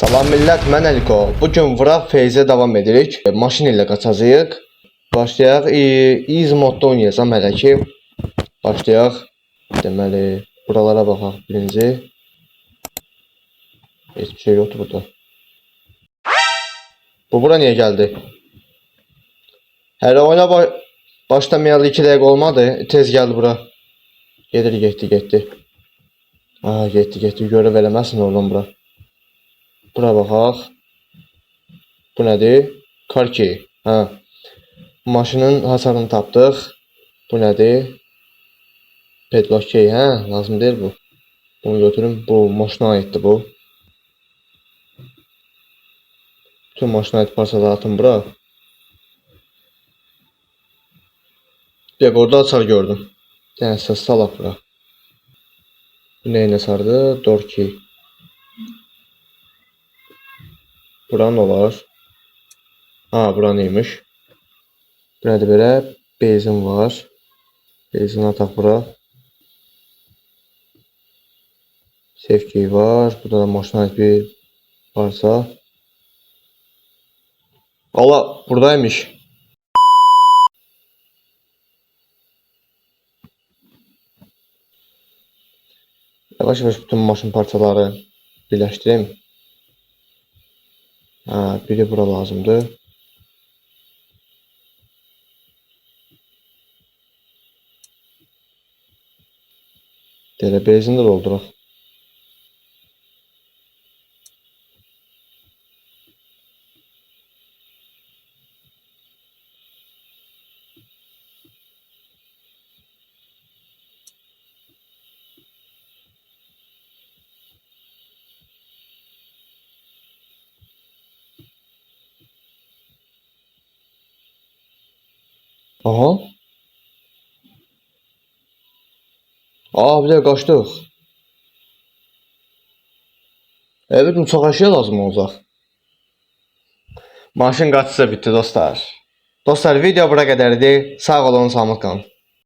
Salam millət, mən Əliko. Bugün Vraq Feyzə davam edirik. Maşın ilə qaçacağıq. Başlayaq. Easy modda oynayacağam hələ ki. Başlayaq. Deməli, buralara baxaq birinci. Heç bir şey yoxdur burada. Bura niyə gəldi? Hələ oyuna başlamayalı 2 dəqiqə olmadı. Tez gəldi bura. Getdi. Aha, getdi. Görev eləməsin oradan bura. Bura baxaq. Bu nədir? Car key. Hə. Maşının hasarını tapdıq. Bu nədir? Padlock key. Hə, lazım deyil bu. Bunu götürüm. Bu maşına aiddir bu. Bütün maşına aid parçaları atın bura. Orada açar gördüm. Yəni səs salaq bura. Bu neyinə sardı? Door key. Buran olar. Ha, buran neymiş? Burada belə benzin var. Benzin ataq bura. Safe key var. Burada da maşına ait bir parça. Allah, buradaymış. Yavaş bütün maşın parçaları birləşdireyim. Ha, biri bura lazımdır. Belə benzin də dolduraq. Aha. Aa, bir də qaçdıq. Evet, uçaq aşıya lazım olacaq. Maşın qaçsa bitti dostlar. Dostlar, video bura qədərdir. Sağ olun, salamat qalın.